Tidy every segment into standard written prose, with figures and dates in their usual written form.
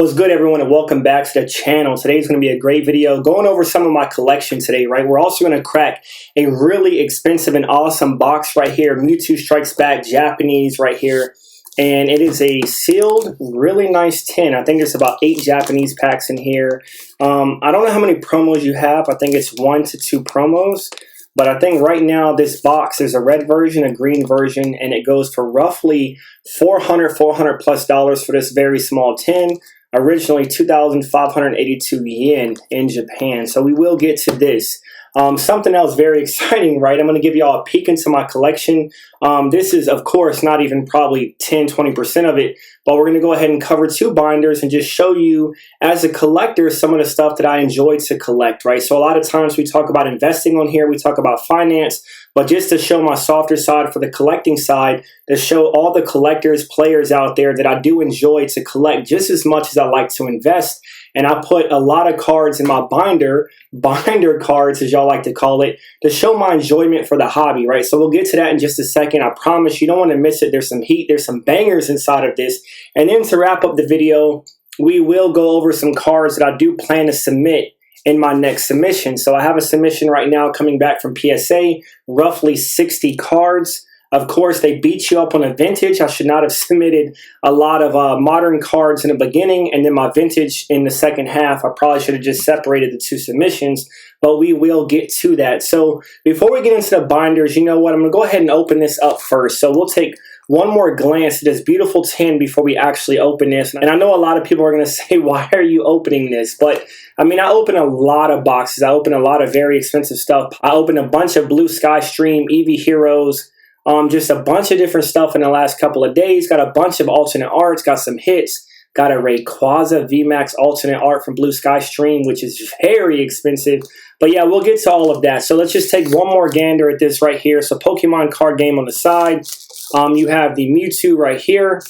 What's good, everyone, and welcome back to the channel. Today's going to be a great video going over some of my collection today, right? We're also going to crack a really expensive and awesome box right here. Mewtwo Strikes Back Japanese right here. And it is a sealed, really nice tin. I think there's about 8 Japanese packs in here. I don't know how many promos you have. I think it's 1 to 2 promos. But I think right now this box is a red version, a green version, and it goes for roughly $400 plus for this very small tin. Originally 2,582 yen in Japan. So we will get to this. Something else very exciting, right? I'm going to give you all a peek into my collection. This is, of course, not even probably 10-20% of it, but we're going to go ahead and cover 2 binders and just show you, as a collector, some of the stuff that I enjoy to collect, right? So a lot of times we talk about investing on here, we talk about finance, but just to show my softer side for the collecting side, to show all the collectors, players out there that I do enjoy to collect just as much as I like to invest. And I put a lot of cards in my binder cards, as y'all like to call it, to show my enjoyment for the hobby, right? So we'll get to that in just a second. I promise you don't want to miss it. There's some heat, there's some bangers inside of this. And then to wrap up the video, we will go over some cards that I do plan to submit in my next submission. So I have a submission right now coming back from PSA, roughly 60 cards. Of course, they beat you up on a vintage. I should not have submitted a lot of modern cards in the beginning and then my vintage in the second half. I probably should have just separated the 2 submissions, but we will get to that. So before we get into the binders, you know what? I'm going to go ahead and open this up first. So we'll take one more glance at this beautiful tin before we actually open this. And I know a lot of people are going to say, why are you opening this? But I mean, I open a lot of boxes. I open a lot of very expensive stuff. I open a bunch of Blue Sky Stream, Eevee Heroes, just a bunch of different stuff in the last couple of days. Got a bunch of alternate arts, got some hits, got a Rayquaza VMAX alternate art from Blue Sky Stream, which is very expensive. But yeah, we'll get to all of that. So let's just take one more gander at this right here. So Pokemon card game on the side. You have the Mewtwo right here.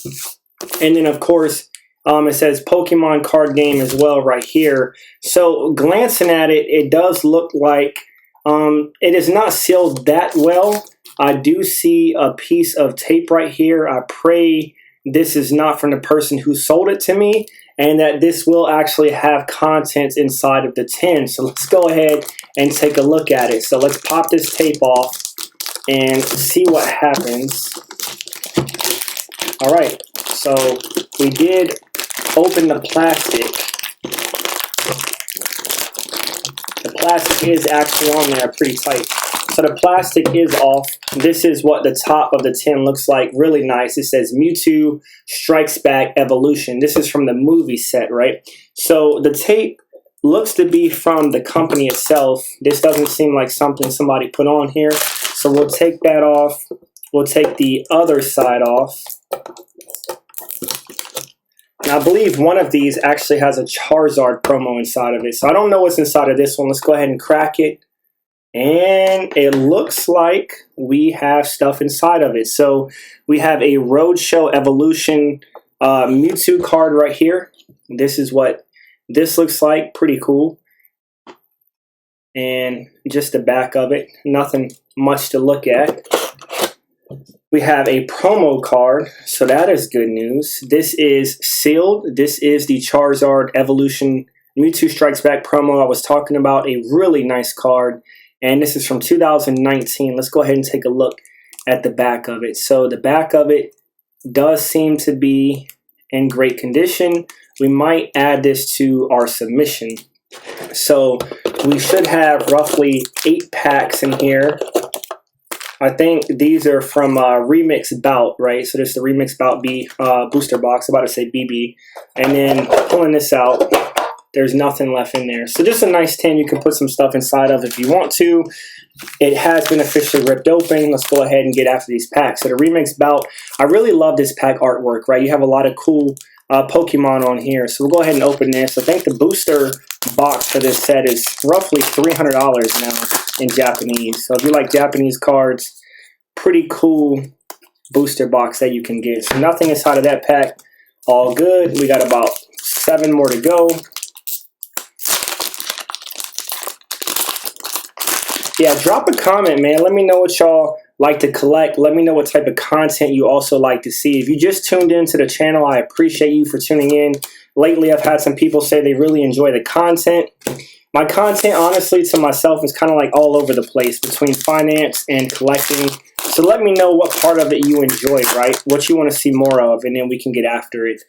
And then, of course, it says Pokemon card game as well right here. So glancing at it, it does look like it is not sealed that well. I do see a piece of tape right here. I pray this is not from the person who sold it to me and that this will actually have contents inside of the tin. So let's go ahead and take a look at it. So let's pop this tape off and see what happens. All right, so we did open the plastic. The plastic is actually on there pretty tight. So the plastic is off. This is what the top of the tin looks like. Really nice. It says Mewtwo Strikes Back Evolution. This is from the movie set, right? So the tape looks to be from the company itself. This doesn't seem like something somebody put on here. So we'll take that off. We'll take the other side off. And I believe one of these actually has a Charizard promo inside of it. So I don't know what's inside of this one. Let's go ahead and crack it. And it looks like we have stuff inside of it. So we have a Roadshow Evolution Mewtwo card right here. This is what this looks like. Pretty cool. And just the back of it. Nothing much to look at. We have a promo card. So that is good news. This is sealed. This is the Charizard Evolution Mewtwo Strikes Back promo I was talking about. A really nice card. And this is from 2019. Let's go ahead and take a look at the back of it. So the back of it does seem to be in great condition. We might add this to our submission. So we should have roughly 8 packs in here. I think these are from Remix Bout, right? So this is the Remix Bout B booster box. I'm about to say BB. And then pulling this out, there's nothing left in there. So just a nice tin you can put some stuff inside of if you want to. It has been officially ripped open. Let's go ahead and get after these packs. So the Remix Bout, I really love this pack artwork, right? You have a lot of cool Pokemon on here. So we'll go ahead and open this. I think the booster box for this set is roughly $300 now in Japanese. So if you like Japanese cards, pretty cool booster box that you can get. So nothing inside of that pack. All good. We got about 7 more to go. Yeah, drop a comment, man. Let me know what y'all like to collect. Let me know what type of content you also like to see. If you just tuned into the channel, I appreciate you for tuning in. Lately, I've had some people say they really enjoy the content. My content, honestly, to myself is kind of like all over the place between finance and collecting. So let me know what part of it you enjoy, right? What you want to see more of, and then we can get after it.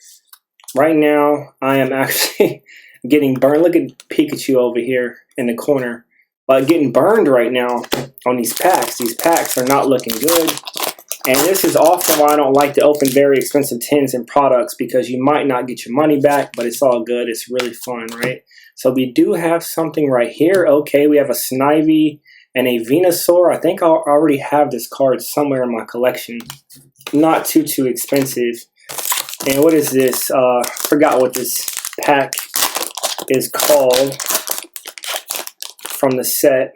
Right now, I am actually getting burned. Look at Pikachu over here in the corner. Getting burned right now on these packs. These packs are not looking good. And this is often why I don't like to open very expensive tins and products, because you might not get your money back, but it's all good. It's really fun, right? So we do have something right here. Okay, we have a Snivy and a Venusaur. I think I already have this card somewhere in my collection. Not too expensive. And what is this? Forgot what this pack is called from the set.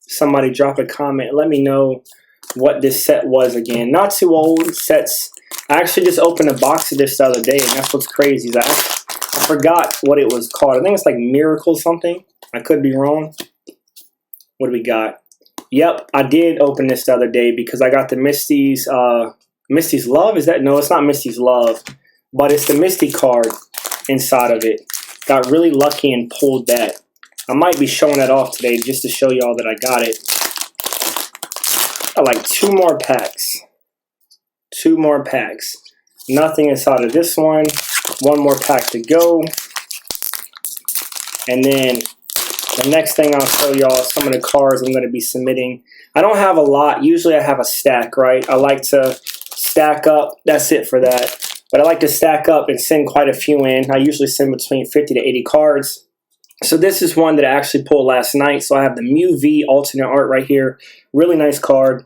Somebody drop a comment. Let me know what this set was again. Not too old sets. I actually just opened a box of this the other day, and that's what's crazy. Is I forgot what it was called. I think it's like Miracle something. I could be wrong. What do we got? Yep, I did open this the other day because I got the Misty's Love. Is that? No, it's not Misty's Love, but it's the Misty card inside of it. Got really lucky and pulled that. I might be showing that off today just to show y'all that I got it. Got like 2 more packs. 2 more packs. Nothing inside of this one. 1 more pack to go. And then the next thing I'll show y'all is some of the cards I'm going to be submitting. I don't have a lot. Usually I have a stack, right? I like to stack up. That's it for that. But I like to stack up and send quite a few in. I usually send between 50 to 80 cards. So this is one that I actually pulled last night. So I have the Mewtwo alternate art right here. Really nice card.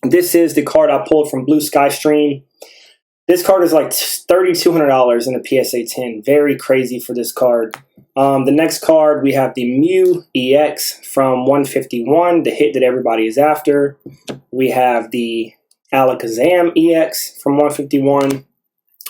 This is the card I pulled from Blue Sky Stream. This card is like $3,200 in a PSA 10. Very crazy for this card. The next card, we have the Mew EX from 151, the hit that everybody is after. We have the Alakazam EX from 151.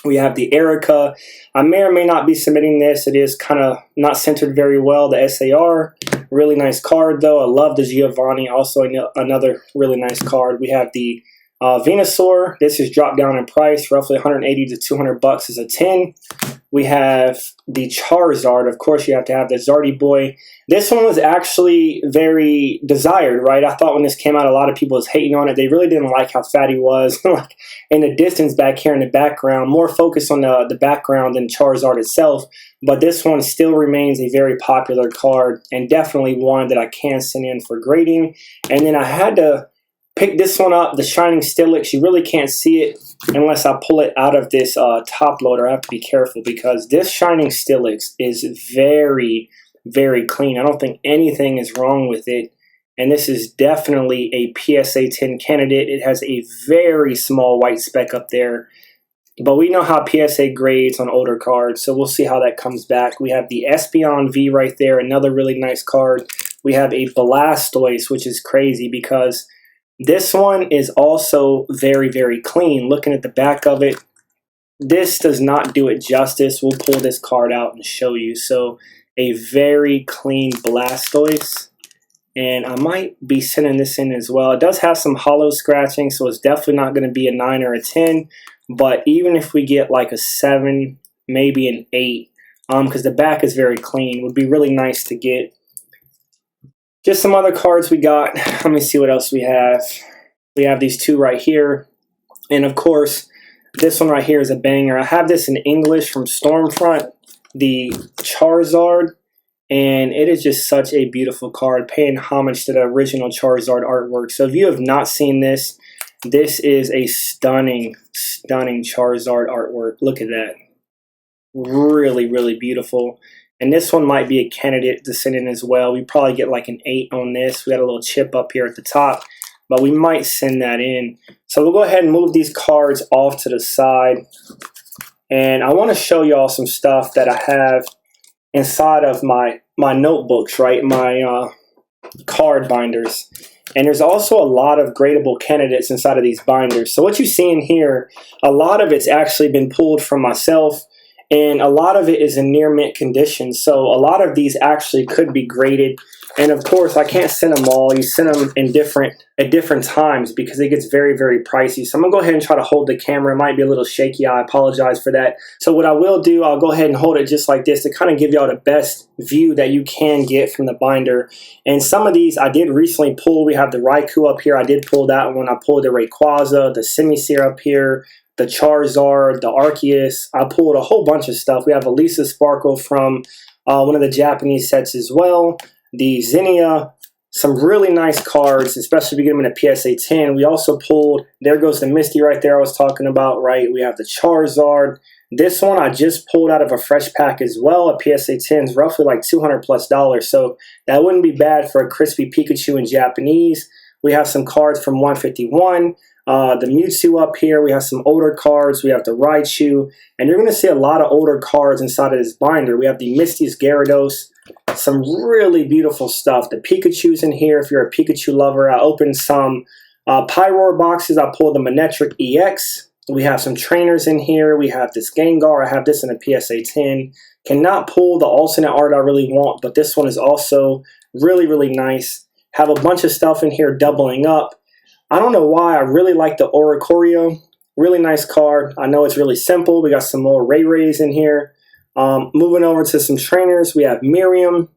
We have the Erica. I may or may not be submitting this. It is kind of not centered very well, the SAR. Really nice card, though. I love the Giovanni. Also, another really nice card. We have the Venusaur. This is dropped down in price, roughly 180 to 200 bucks is a 10. We have the Charizard. Of course, you have to have the Zardy Boy. This one was actually very desired, right? I thought when this came out, a lot of people was hating on it. They really didn't like how fat he was. Like in the distance back here in the background, more focus on the background than Charizard itself. But this one still remains a very popular card, and definitely one that I can send in for grading. And then I had to pick this one up, the Shining Steelix. You really can't see it unless I pull it out of this top loader. I have to be careful because this Shining Steelix is very, very clean. I don't think anything is wrong with it. And this is definitely a PSA 10 candidate. It has a very small white speck up there. But we know how PSA grades on older cards, so we'll see how that comes back. We have the Espeon V right there, another really nice card. We have a Blastoise, which is crazy because this one is also very, very clean. Looking at the back of it, this does not do it justice. We'll pull this card out and show you. So a very clean Blastoise. And I might be sending this in as well. It does have some hollow scratching, so it's definitely not going to be a 9 or a 10. But even if we get like a 7, maybe an 8, because the back is very clean, would be really nice to get. Just some other cards we got. Let me see what else we have. We have these 2 right here. And of course, this one right here is a banger. I have this in English from Stormfront, the Charizard. And it is just such a beautiful card, paying homage to the original Charizard artwork. So if you have not seen this, this is a stunning, stunning Charizard artwork. Look at that. Really, really beautiful. And this one might be a candidate to send in as well. We probably get like an 8 on this. We got a little chip up here at the top, but we might send that in. So we'll go ahead and move these cards off to the side. And I want to show y'all some stuff that I have inside of my notebooks, right? My card binders. And there's also a lot of gradable candidates inside of these binders. So what you see in here, a lot of it's actually been pulled from myself, and a lot of it is in near mint condition. So a lot of these actually could be graded. And of course, I can't send them all. You send them in at different times because it gets very, very pricey. So I'm gonna go ahead and try to hold the camera. It might be a little shaky. I apologize for that. So what I will do, I'll go ahead and hold it just like this to kind of give y'all the best view that you can get from the binder. And some of these I did recently pull. We have the Raikou up here. I did pull that one. I pulled the Rayquaza, the Simisear up here, the Charizard, the Arceus. I pulled a whole bunch of stuff. We have Elisa Sparkle from one of the Japanese sets as well. The Zinnia, some really nice cards, especially if you get them in a PSA 10. We also pulled, there goes the Misty right there I was talking about, right? We have the Charizard. This one I just pulled out of a fresh pack as well. A PSA 10 is roughly like $200+. So that wouldn't be bad for a crispy Pikachu in Japanese. We have some cards from 151. The Mewtwo up here. We have some older cards. We have the Raichu. And you're going to see a lot of older cards inside of this binder. We have the Misty's Gyarados. Some really beautiful stuff. The Pikachu's in here if you're a Pikachu lover. I opened some Pyroar boxes. I pulled the Manectric EX. We have some trainers in here. We have this Gengar. I have this in a PSA 10. Cannot pull the alternate art I really want, but this one is also really, really nice. Have a bunch of stuff in here doubling up. I don't know why. I really like the Oricorio. Really nice card. I know it's really simple. We got some more Rays in here. Moving over to some trainers, we have Miriam,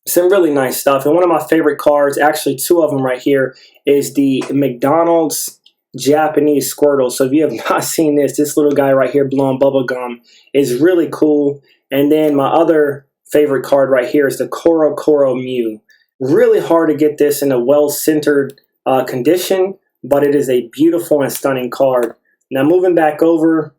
some really nice stuff. And one of my favorite cards, actually two of them right here, is the McDonald's Japanese Squirtle. So if you have not seen this little guy right here blowing bubblegum is really cool. And then my other favorite card right here is the Koro Koro Mew. Really hard to get this in a well-centered condition, but it is a beautiful and stunning card. Now moving back over,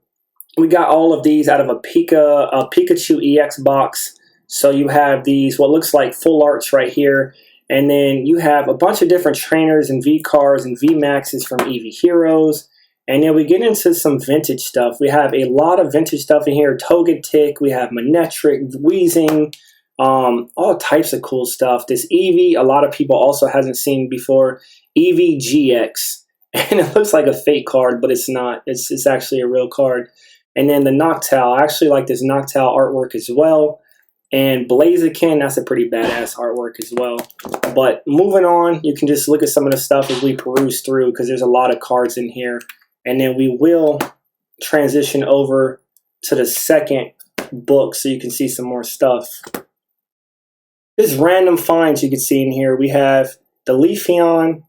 we got all of these out of a Pikachu EX box. So you have these, what looks like full arts right here. And then you have a bunch of different trainers and V cards and V Maxes from Eevee Heroes. And then we get into some vintage stuff. We have a lot of vintage stuff in here. Togetic, we have Manectric, Weezing, all types of cool stuff. This Eevee, a lot of people also hasn't seen before. Eevee GX. And it looks like a fake card, but it's not. It's actually a real card. And then the Noctowl. I actually like this Noctowl artwork as well. And Blaziken, that's a pretty badass artwork as well. But moving on, you can just look at some of the stuff as we peruse through because there's a lot of cards in here. And then we will transition over to the second book so you can see some more stuff. This random finds you can see in here. We have the Leafeon,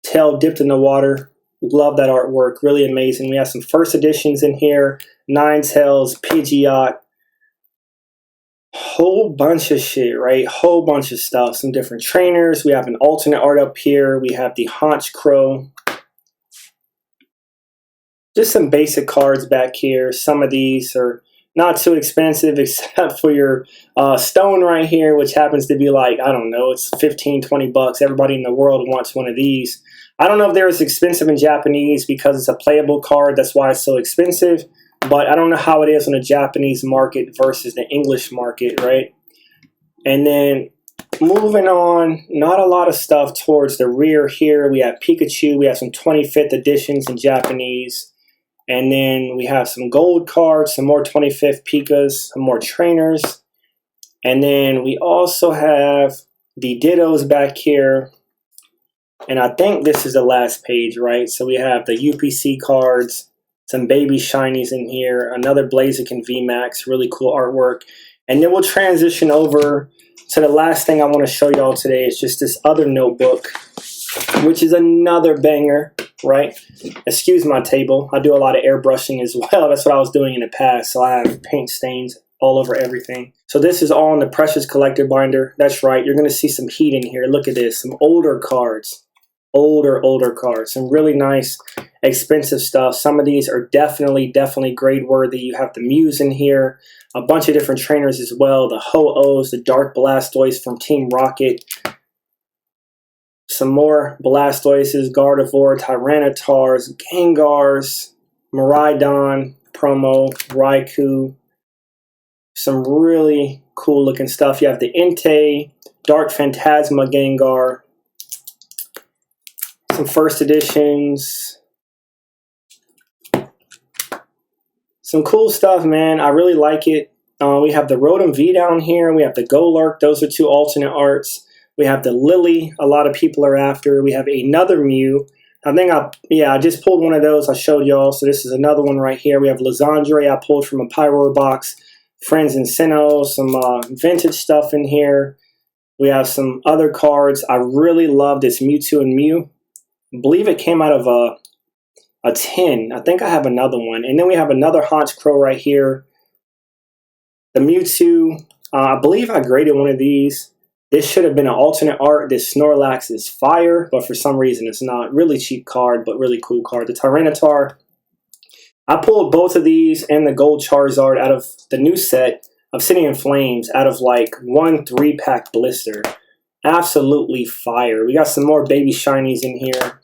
tail dipped in the water. Love that artwork. Really amazing. We have some first editions in here. Ninetales, Pidgeot. Whole bunch of shit, right? Whole bunch of stuff. Some different trainers. We have an alternate art up here. We have the Haunch Crow. Just some basic cards back here. Some of these are not too expensive except for your stone right here, which happens to be like, I don't know, it's 15, 20 bucks. Everybody in the world wants one of these. I don't know if they're as expensive in Japanese because it's a playable card. That's why it's so expensive. But I don't know how it is on the Japanese market versus the English market, right? And then moving on, not a lot of stuff towards the rear here. We have Pikachu. We have some 25th editions in Japanese. And then we have some gold cards, some more 25th Pikas, some more trainers. And then we also have the Dittos back here. And I think this is the last page, right? So we have the UPC cards, some baby shinies in here, another Blaziken VMAX, really cool artwork. And then we'll transition over to the last thing I want to show y'all today is just this other notebook, which is another banger, right? Excuse my table. I do a lot of airbrushing as well. That's what I was doing in the past. So I have paint stains all over everything. So this is all in the Precious Collector binder. That's right. You're going to see some heat in here. Look at this. Some older cards. Older cards. Some really nice, expensive stuff. Some of these are definitely grade worthy. You have the Mews in here. A bunch of different trainers as well. The Ho-Ohs, the Dark Blastoise from Team Rocket. Some more Blastoises, Gardevoir, Tyrannotars, Gengars, Miraidon, promo, Raikou. Some really cool looking stuff. You have the Entei, Dark Phantasma Gengar. Some first editions. Some cool stuff, man. I really like it. We have the Rotom V down here. We have the Golurk. Those are two alternate arts. We have the Lily, a lot of people are after. We have another Mew. I just pulled one of those I showed y'all. So this is another one right here. We have Lysandre I pulled from a Pyro box. Friends and Sinnoh, some vintage stuff in here. We have some other cards. I really love this Mewtwo and Mew. I believe it came out of a tin. I think I have another one. And then we have another Haunch Crow right here. The Mewtwo, I believe I graded one of these. This should have been an alternate art. This Snorlax is fire, but for some reason it's not. Really cheap card, but really cool card. The Tyranitar. I pulled both of these and the Gold Charizard out of the new set of Obsidian Flames out of like one 3-pack blister. Absolutely fire. We got some more baby shinies in here.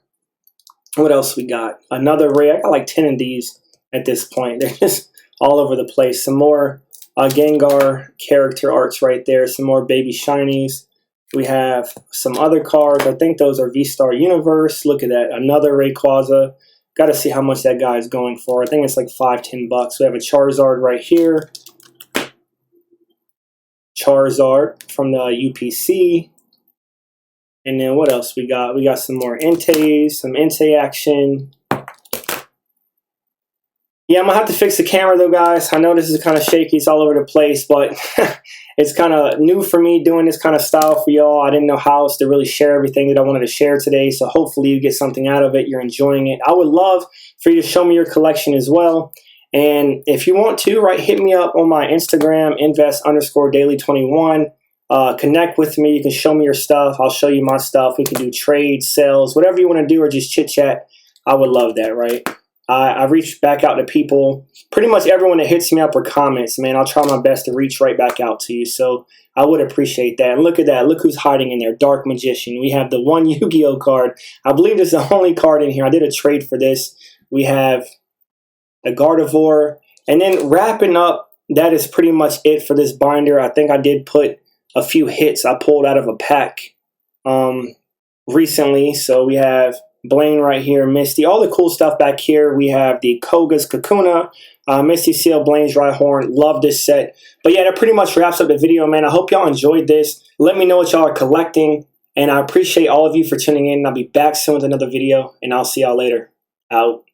What else we got? Another rare. I got like 10 of these at this point. They're just all over the place. Some more Gengar character arts right there. Some more baby shinies. We have some other cards. I think those are V-Star Universe. Look at that. Another Rayquaza. Got to see how much that guy is going for. I think it's like $5-10 bucks. We have a Charizard right here. Charizard from the UPC. And then what else we got? We got some more Entei, some Entei action. Yeah, I'm going to have to fix the camera though, guys. I know this is kind of shaky. It's all over the place, but it's kind of new for me doing this kind of style for y'all. I didn't know how else to really share everything that I wanted to share today, so hopefully you get something out of it. You're enjoying it. I would love for you to show me your collection as well. And if you want to, hit me up on my Instagram, invest_daily21. Connect with me. You can show me your stuff. I'll show you my stuff. We can do trades, sales, whatever you want to do, or just chit chat. I would love that, right? I reach back out to people, pretty much everyone that hits me up or comments, man. I'll try my best to reach right back out to you. So I would appreciate that. And look at that. Look who's hiding in there. Dark Magician. We have the one Yu-Gi-Oh card. I believe this is the only card in here. I did a trade for this. We have the Gardevoir. And then wrapping up, that is pretty much it for this binder. I think I did put a few hits I pulled out of a pack recently. So we have Blaine right here, Misty, all the cool stuff back here. We have the Koga's Kakuna, Misty Seal, Blaine's Rhyhorn. Love this set. But yeah, that pretty much wraps up the video, man. I hope y'all enjoyed this. Let me know what y'all are collecting, and I appreciate all of you for tuning in. I'll be back soon with another video, and I'll see y'all later. Out.